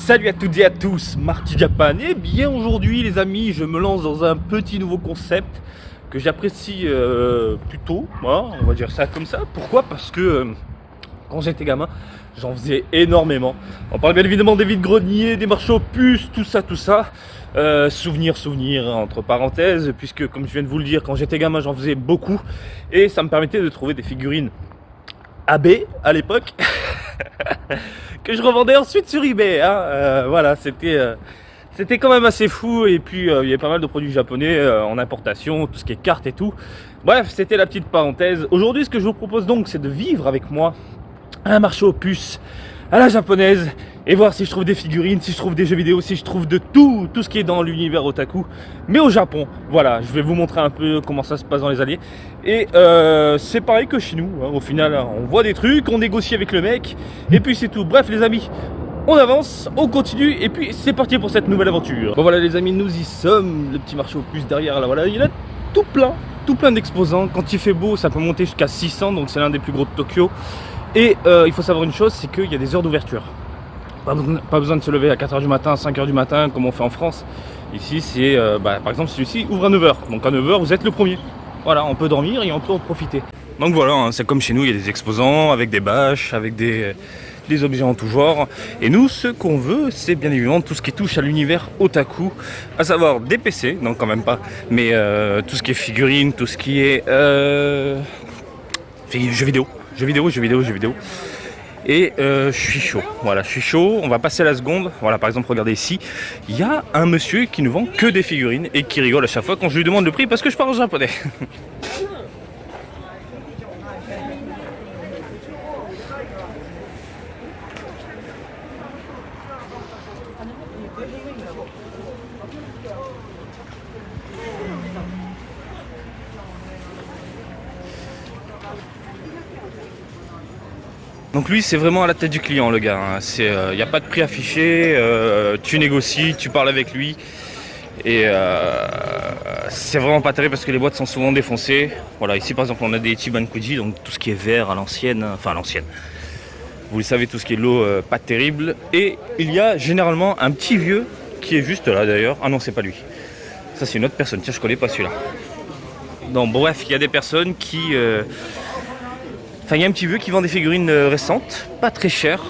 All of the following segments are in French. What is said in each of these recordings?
Salut à toutes et à tous, Marty Japan. Et bien aujourd'hui les amis, je me lance dans un petit nouveau concept que j'apprécie plutôt, voilà, on va dire ça comme ça. Pourquoi? Parce que quand j'étais gamin, j'en faisais énormément. On parle bien évidemment des vides-greniers, des marchés aux puces, tout ça. Souvenir entre parenthèses, puisque comme je viens de vous le dire, quand j'étais gamin j'en faisais beaucoup. Et ça me permettait de trouver des figurines AB à l'époque que je revendais ensuite sur eBay, hein. Voilà, c'était quand même assez fou. Et puis il y avait pas mal de produits japonais en importation, tout ce qui est cartes et tout. Bref, c'était la petite parenthèse. Aujourd'hui, ce que je vous propose donc, c'est de vivre avec moi un marché aux puces à la japonaise et voir si je trouve des figurines, si je trouve des jeux vidéo, si je trouve de tout ce qui est dans l'univers otaku, mais au Japon. Voilà, je vais vous montrer un peu comment ça se passe dans les allées. Et c'est pareil que chez nous, hein. Au final, on voit des trucs, on négocie avec le mec, et puis c'est tout. Bref les amis, on avance, on continue, et puis c'est parti pour cette nouvelle aventure. Bon voilà les amis, nous y sommes, le petit marché aux puces derrière, là voilà, il y en a tout plein d'exposants. Quand il fait beau, ça peut monter jusqu'à 600, donc c'est l'un des plus gros de Tokyo. Et il faut savoir une chose, c'est qu'il y a des heures d'ouverture. Pas besoin de se lever à 4h du matin, 5h du matin, comme on fait en France. Ici, c'est par exemple, celui-ci ouvre à 9h. Donc à 9h, vous êtes le premier. Voilà, on peut dormir et on peut en profiter. Donc voilà, hein, c'est comme chez nous, il y a des exposants avec des bâches, avec des objets en tout genre. Et nous, ce qu'on veut, c'est bien évidemment tout ce qui touche à l'univers otaku, à savoir des PC, donc quand même pas, mais tout ce qui est figurines, tout ce qui est jeux vidéo. Et je suis chaud, voilà, je suis chaud, on va passer à la seconde. Voilà, par exemple, regardez ici, il y a un monsieur qui ne vend que des figurines et qui rigole à chaque fois quand je lui demande le prix parce que je parle japonais. Donc lui, c'est vraiment à la tête du client, le gars, hein. Il n'y a pas de prix affiché, tu négocies, tu parles avec lui. Et c'est vraiment pas terrible parce que les boîtes sont souvent défoncées. Voilà, ici par exemple, on a des Ichiban-kuji, donc tout ce qui est vert à l'ancienne, enfin à l'ancienne. Vous le savez, tout ce qui est l'eau, pas terrible. Et il y a généralement un petit vieux qui est juste là d'ailleurs. Ah non, c'est pas lui. Ça, c'est une autre personne. Tiens, je connais pas celui-là. Donc bref, il y a des personnes qui... Enfin, il y a un petit vieux qui vend des figurines récentes, pas très chères,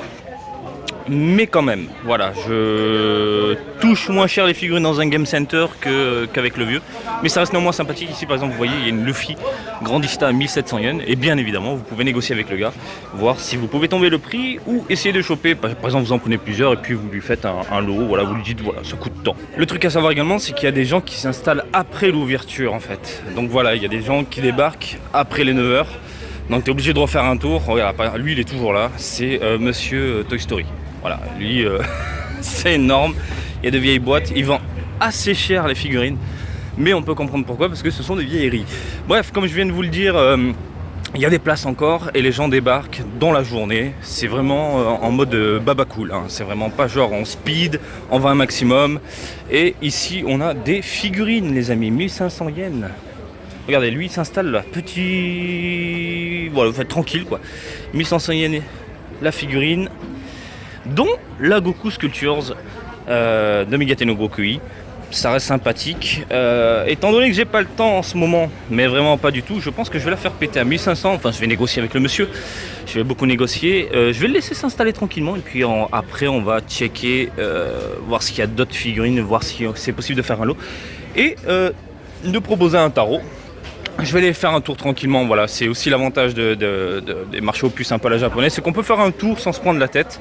mais quand même, voilà, je touche moins cher les figurines dans un game center qu'avec le vieux, mais ça reste néanmoins sympathique. Ici, par exemple, vous voyez, il y a une Luffy Grandista à 1700 yens, et bien évidemment, vous pouvez négocier avec le gars, voir si vous pouvez tomber le prix ou essayer de choper. Par exemple, vous en prenez plusieurs et puis vous lui faites un lot, voilà, vous lui dites, voilà, ça coûte tant. Le truc à savoir également, c'est qu'il y a des gens qui s'installent après l'ouverture, en fait. Donc voilà, il y a des gens qui débarquent après les 9h. Donc tu es obligé de refaire un tour. Regarde, lui il est toujours là, c'est monsieur Toy Story. Voilà, lui c'est énorme. Il y a de vieilles boîtes, il vend assez cher les figurines, mais on peut comprendre pourquoi, parce que ce sont des vieilleries. Bref, comme je viens de vous le dire, il y a des places encore et les gens débarquent dans la journée. C'est vraiment en mode baba cool, hein. C'est vraiment pas genre en speed, on va un maximum. Et ici on a des figurines les amis, 1500 yens. Regardez, lui il s'installe là, petit... Voilà, vous faites tranquille quoi. 1500 yens la figurine, dont la Goku Sculptures de Megate no Gokui. Ça reste sympathique. Étant donné que j'ai pas le temps en ce moment, mais vraiment pas du tout, je pense que je vais la faire péter à 1500. Enfin, je vais négocier avec le monsieur. Je vais beaucoup négocier. Je vais le laisser s'installer tranquillement. Et puis après, on va checker, voir s'il y a d'autres figurines, voir si c'est possible de faire un lot. Et de proposer un tarot. Je vais aller faire un tour tranquillement, voilà, c'est aussi l'avantage des marchés aux puces un peu à la japonaise, c'est qu'on peut faire un tour sans se prendre la tête.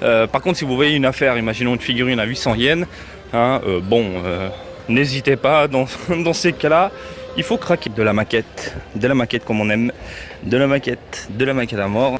Par contre, si vous voyez une affaire, imaginons une figurine à 800 yens, hein, n'hésitez pas, dans ces cas-là, il faut craquer de la maquette comme on aime, de la maquette à mort.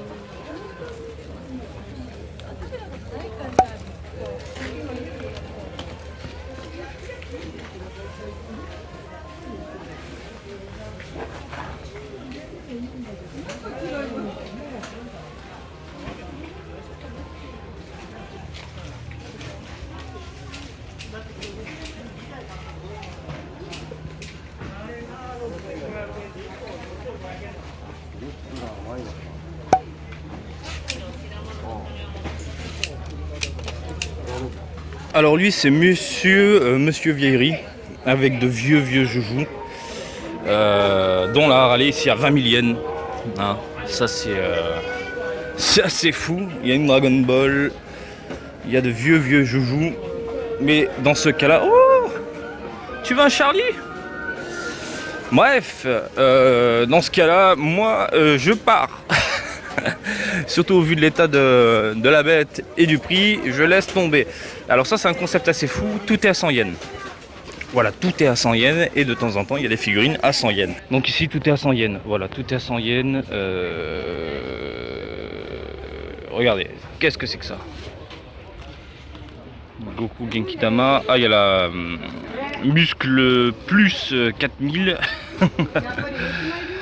Alors lui c'est Monsieur Vieillerie, avec de vieux joujoux, dont la râlée ici à 20 000 yens. Hein, ça c'est assez fou. Il y a une Dragon Ball, il y a de vieux joujoux. Mais dans ce cas-là... Oh, tu veux un Charlie? Bref, dans ce cas-là, moi je pars. Surtout au vu de l'état de la bête et du prix, je laisse tomber. Alors ça c'est un concept assez fou, tout est à 100 yens. Voilà, tout est à 100 yens et de temps en temps il y a des figurines à 100 yens. Donc ici tout est à 100 yens, voilà, tout est à 100 yens. Regardez, qu'est-ce que c'est que ça? Goku Genkidama, ah il y a la muscle plus 4000.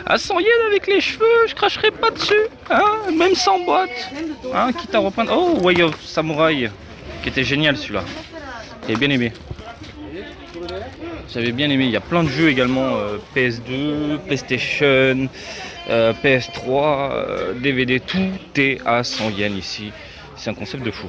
À 100 yens avec les cheveux, je cracherai pas dessus, hein, même sans boîte, hein, quitte à reprendre. Oh, Way of Samurai, qui était génial celui-là, j'ai bien aimé. J'avais bien aimé, il y a plein de jeux également, PS2, PlayStation, PS3, DVD, tout est à 100 yens ici, c'est un concept de fou.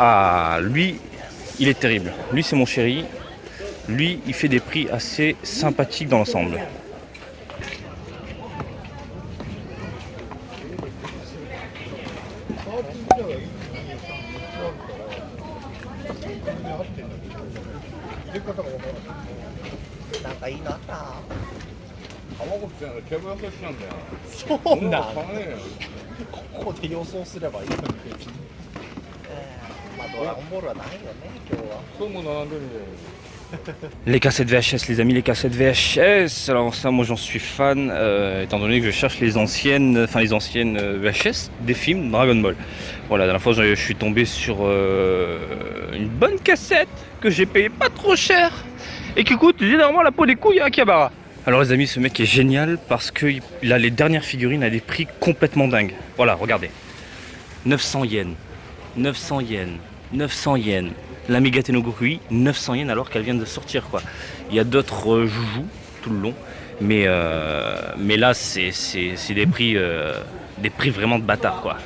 Ah, lui, il est terrible. Lui, c'est mon chéri. Lui, il fait des prix assez sympathiques dans l'ensemble. Les cassettes VHS, les amis, les cassettes VHS. Alors ça, moi j'en suis fan, étant donné que je cherche les anciennes VHS des films Dragon Ball. Voilà, la dernière fois je suis tombé sur une bonne cassette que j'ai payé pas trop cher et qui coûte généralement la peau des couilles à Akihabara. Alors les amis, ce mec est génial parce qu'il a les dernières figurines à des prix complètement dingues. Voilà, regardez. 900 yens, 900 yens, 900 yens. La Mega Tenogokui, 900 yens alors qu'elle vient de sortir quoi. Il y a d'autres joujoux tout le long, mais là c'est des prix vraiment de bâtard quoi.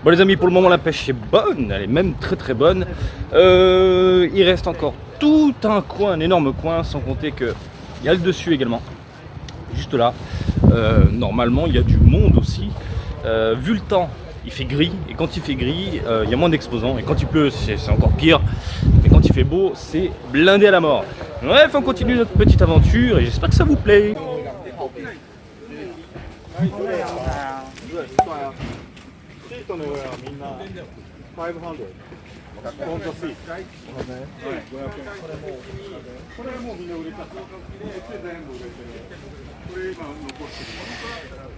Bon les amis, pour le moment la pêche est bonne, elle est même très très bonne. Il reste encore tout un coin, un énorme coin, sans compter qu'il y a le dessus également, juste là. Normalement il y a du monde aussi. Vu le temps, il fait gris, et quand il fait gris, il y a moins d'exposants, et quand il pleut, c'est encore pire. Mais quand il fait beau, c'est blindé à la mort. Bref, on continue notre petite aventure, et j'espère que ça vous plaît.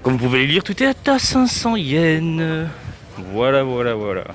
Comme vous pouvez le lire, tout est à 500 yens. Voilà, voilà, voilà.300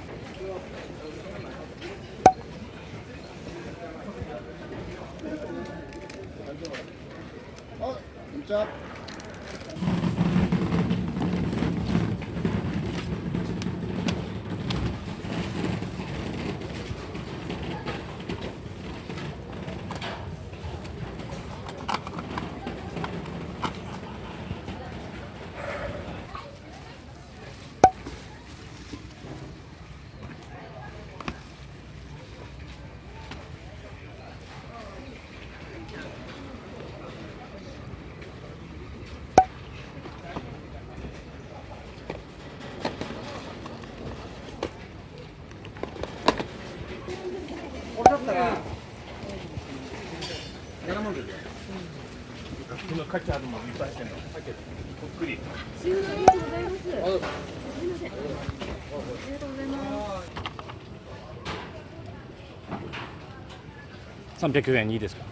円いいですか？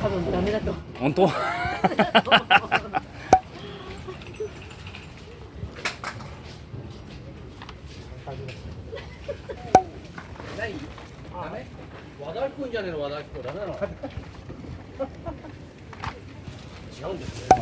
多分ダメだと。本当？和田アキ子じゃねえの和田アキ子ダメなの。違うんですね。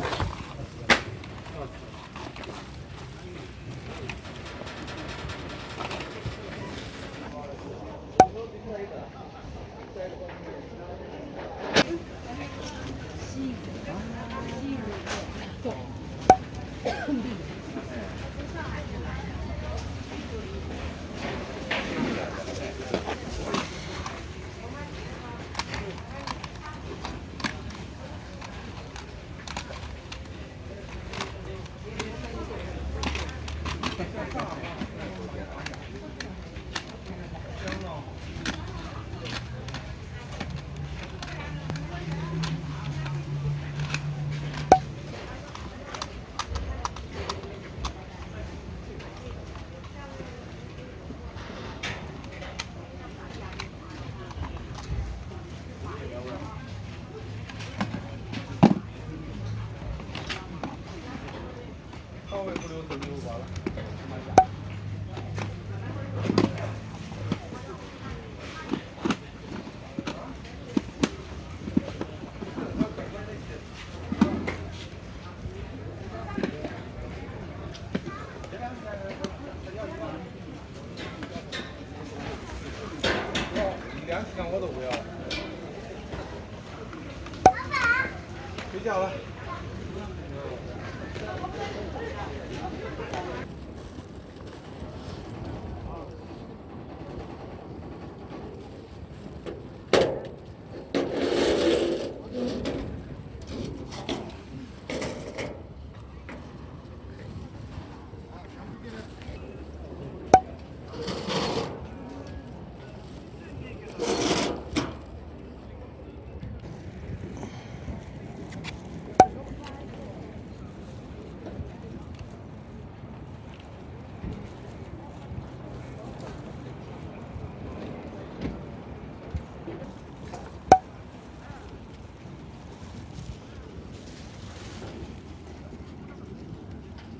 2箱我都不要。睡觉了。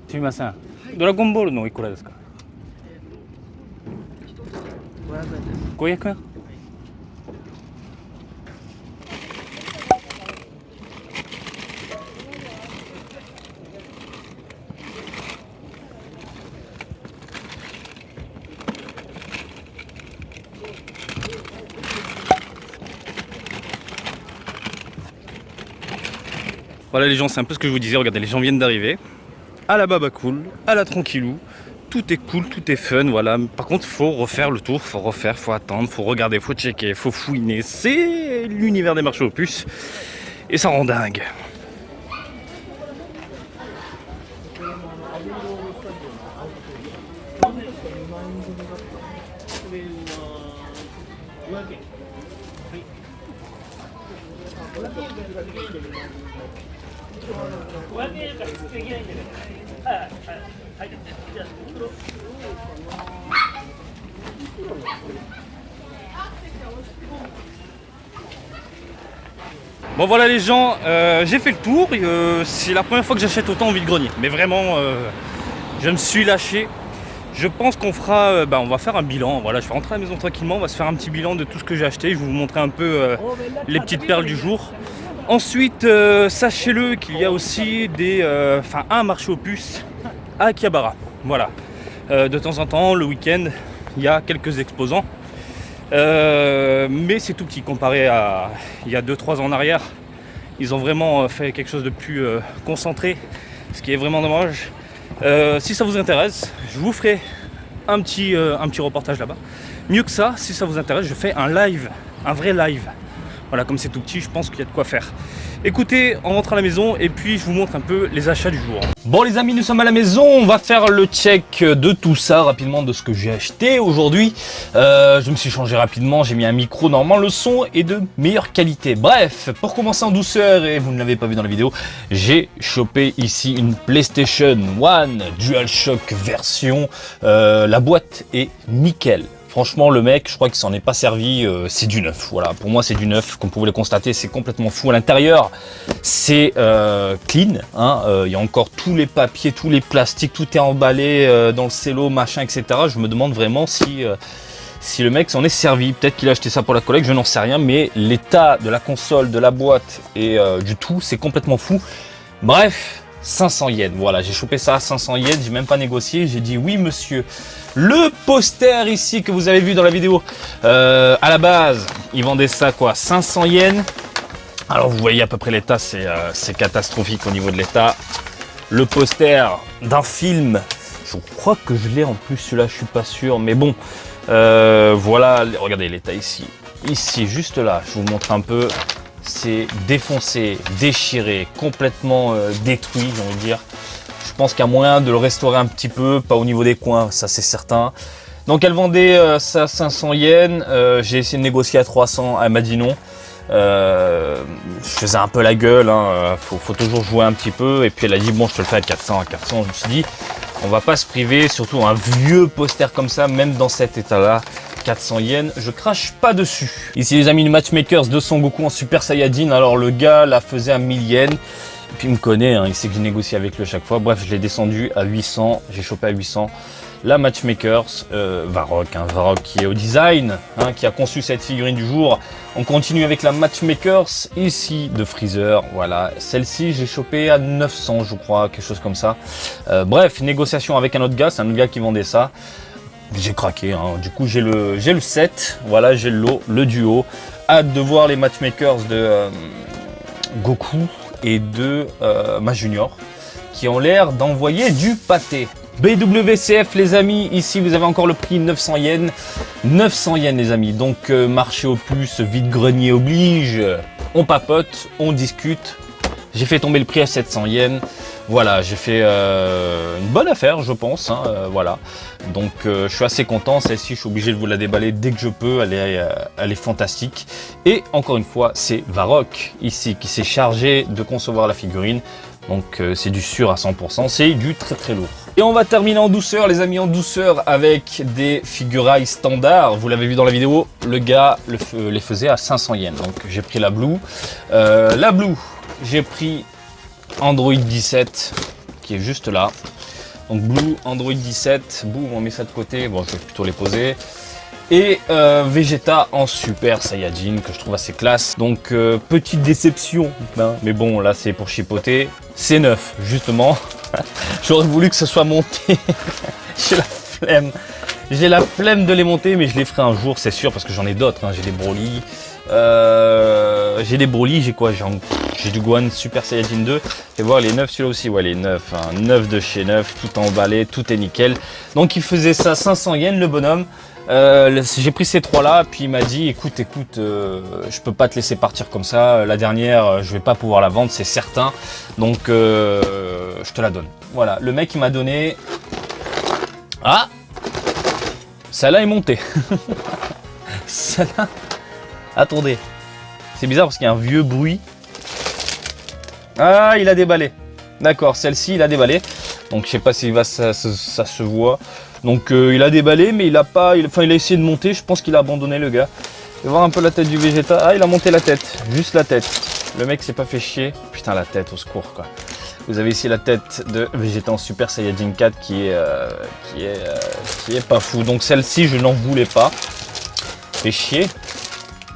すみません。ドラゴンボールのおいくらですか？500円。Voilà les gens, c'est un peu ce que je vous disais, regardez, les gens viennent d'arriver. À la baba cool, à la tranquillou. tout est cool, tout est fun, voilà. Par contre, faut refaire le tour, faut attendre, faut regarder, faut checker, faut fouiner. C'est l'univers des marchés aux puces et ça rend dingue. Bon voilà les gens, j'ai fait le tour, c'est la première fois que j'achète autant en vide-grenier. Mais vraiment, je me suis lâché. Je pense qu'on fera, on va faire un bilan. Voilà, je vais rentrer à la maison tranquillement, on va se faire un petit bilan de tout ce que j'ai acheté. Je vais vous montrer un peu les petites perles du jour. Ensuite, sachez-le qu'il y a aussi un marché aux puces à Akihabara. Voilà, de temps en temps, le week-end, il y a quelques exposants. Mais c'est tout petit comparé à il y a 2-3 ans en arrière. Ils ont vraiment fait quelque chose de plus concentré, ce qui est vraiment dommage. Si ça vous intéresse, je vous ferai un petit reportage là-bas. Mieux que ça, si ça vous intéresse, je fais un live, un vrai live. Voilà, comme c'est tout petit, je pense qu'il y a de quoi faire. Écoutez, on rentre à la maison et puis je vous montre un peu les achats du jour. Bon les amis, nous sommes à la maison, on va faire le check de tout ça rapidement, de ce que j'ai acheté aujourd'hui. Je me suis changé rapidement, j'ai mis un micro, normalement le son est de meilleure qualité. Bref, pour commencer en douceur, et vous ne l'avez pas vu dans la vidéo, j'ai chopé ici une PlayStation 1 DualShock version, la boîte est nickel. Franchement, le mec, je crois qu'il s'en est pas servi, c'est du neuf. Voilà, pour moi, c'est du neuf. Comme vous pouvez le constater, c'est complètement fou. À l'intérieur, c'est clean. Hein, il y a encore tous les papiers, tous les plastiques, tout est emballé dans le cello, machin, etc. Je me demande vraiment si le mec s'en est servi. Peut-être qu'il a acheté ça pour la collecte, je n'en sais rien. Mais l'état de la console, de la boîte et du tout, c'est complètement fou. Bref. 500 yens, voilà, j'ai chopé ça à 500 yens, j'ai même pas négocié, j'ai dit oui monsieur. Le poster ici que vous avez vu dans la vidéo, à la base, ils vendaient ça quoi, 500 yens. Alors vous voyez à peu près l'état, c'est catastrophique au niveau de l'état. Le poster d'un film, je crois que je l'ai en plus, celui-là je suis pas sûr, mais bon, voilà, regardez l'état ici. Ici, juste là, je vous montre un peu. C'est défoncé, déchiré, complètement détruit, j'ai envie de dire. Je pense qu'il y a moyen de le restaurer un petit peu, pas au niveau des coins, ça c'est certain. Donc elle vendait ça à 500 yens, j'ai essayé de négocier à 300, elle m'a dit non. Je faisais un peu la gueule, hein, faut toujours jouer un petit peu. Et puis elle a dit bon, je te le fais à 400, je me suis dit on va pas se priver, surtout un vieux poster comme ça, même dans cet état-là. 400 yens, je crache pas dessus. Ici les amis, le Matchmakers de Son Goku en Super Saiyajin. Alors le gars la faisait à 1000 yens. Et puis il me connaît, hein, il sait que j'ai négocié avec lui chaque fois. Bref, je l'ai descendu à 800, j'ai chopé à 800. La Matchmakers, Varrock, hein, Varrock qui est au design, hein, qui a conçu cette figurine du jour. On continue avec la Matchmakers ici de Freezer. Voilà, celle-ci j'ai chopé à 900 je crois, quelque chose comme ça. Bref, négociation avec un autre gars, c'est un autre gars qui vendait ça. J'ai craqué, hein. Du coup j'ai le set, voilà, j'ai le lot, le duo. Hâte de voir les Matchmakers de Goku et de Ma Junior qui ont l'air d'envoyer du pâté. BWCF les amis, ici vous avez encore le prix 900 yens. 900 yens les amis, donc marché aux puces, vide-grenier oblige. On papote, on discute. J'ai fait tomber le prix à 700 yens. Voilà, j'ai fait une bonne affaire, je pense. Hein, voilà. Donc, je suis assez content. Celle-ci, je suis obligé de vous la déballer dès que je peux. Elle est fantastique. Et encore une fois, c'est Varrock ici qui s'est chargé de concevoir la figurine. Donc, c'est du sûr à 100%. C'est du très très lourd. Et on va terminer en douceur, les amis, en douceur avec des figurailles standards. Vous l'avez vu dans la vidéo, le gars les faisait à 500 yens. Donc, j'ai pris la Blue. La Blue, j'ai pris Android 17 qui est juste là. Donc Blue, Android 17, boum, on met ça de côté. Bon, je vais plutôt les poser. Et Vegeta en Super Saiyajin que je trouve assez classe. Donc petite déception, hein, mais bon là c'est pour chipoter. C'est neuf justement. J'aurais voulu que ce soit monté. J'ai la flemme. J'ai la flemme de les monter, mais je les ferai un jour, c'est sûr, parce que j'en ai d'autres. Hein. J'ai des Broly. J'ai quoi? J'ai du Gohan Super Saiyajin 2. Et voir les 9, celui-là aussi. Ouais, les 9. Hein. 9 de chez 9, tout emballé, tout est nickel. Donc il faisait ça 500 yens, le bonhomme. J'ai pris ces 3 là, puis il m'a dit écoute, je peux pas te laisser partir comme ça. La dernière, je vais pas pouvoir la vendre, c'est certain. Donc je te la donne. Voilà, le mec il m'a donné. Ah, celle-là est montée. Celle-là. Attendez, c'est bizarre parce qu'il y a un vieux bruit. Ah, il a déballé. D'accord, celle-ci il a déballé. Donc je sais pas si ça se voit. Donc il a déballé, mais il a essayé de monter. Je pense qu'il a abandonné le gars. Je vais voir un peu la tête du Vegeta. Ah, il a monté la tête, juste la tête. Le mec s'est pas fait chier. Putain, la tête, au secours quoi. Vous avez ici la tête de Vegeta en Super Saiyajin 4 qui est pas fou. Donc celle-ci, je n'en voulais pas. Fait chier.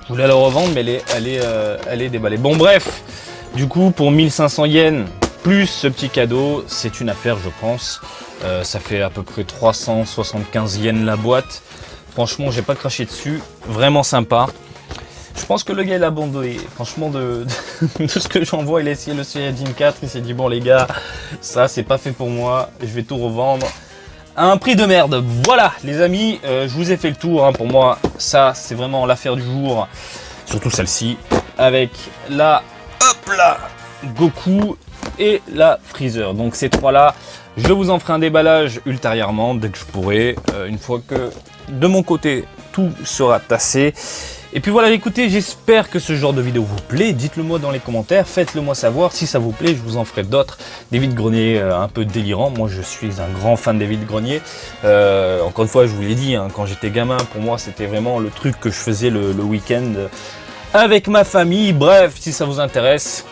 Je voulais la revendre, mais elle est déballée. Bon bref, du coup pour 1500 yens plus ce petit cadeau, c'est une affaire je pense. Ça fait à peu près 375 yens la boîte. Franchement, j'ai pas craché dessus. Vraiment sympa. Je pense que le gars il a abandonné. Franchement, de ce que j'en vois, il a essayé le Saiyajin 4. Il s'est dit bon les gars, ça c'est pas fait pour moi. Je vais tout revendre à un prix de merde. Voilà les amis, je vous ai fait le tour. Hein. Pour moi, ça c'est vraiment l'affaire du jour. Surtout celle-ci avec la Goku et la Freezer. Donc ces 3 là, je vous en ferai un déballage ultérieurement dès que je pourrai, une fois que de mon côté tout sera tassé. Et puis voilà, écoutez, j'espère que ce genre de vidéo vous plaît. Dites-le moi dans les commentaires, faites-le moi savoir. Si ça vous plaît, je vous en ferai d'autres, des vides-greniers un peu délirants. Moi je suis un grand fan des vides-greniers. Encore une fois, je vous l'ai dit, hein, quand j'étais gamin, pour moi c'était vraiment le truc que je faisais le week-end avec ma famille. Bref, si ça vous intéresse,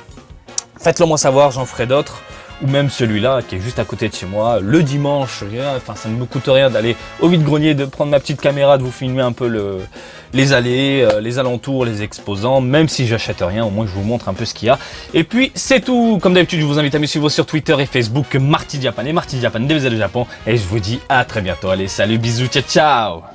faites-le moi savoir, j'en ferai d'autres. Ou même celui-là qui est juste à côté de chez moi, le dimanche, enfin ça ne me coûte rien d'aller au vide-grenier, de prendre ma petite caméra, de vous filmer un peu les allées, les alentours, les exposants, même si j'achète rien, au moins je vous montre un peu ce qu'il y a. Et puis c'est tout, comme d'habitude je vous invite à me suivre sur Twitter et Facebook, Marty Japan et Marty Japan, DBZ de Japon, et je vous dis à très bientôt, allez salut, bisous, ciao ciao.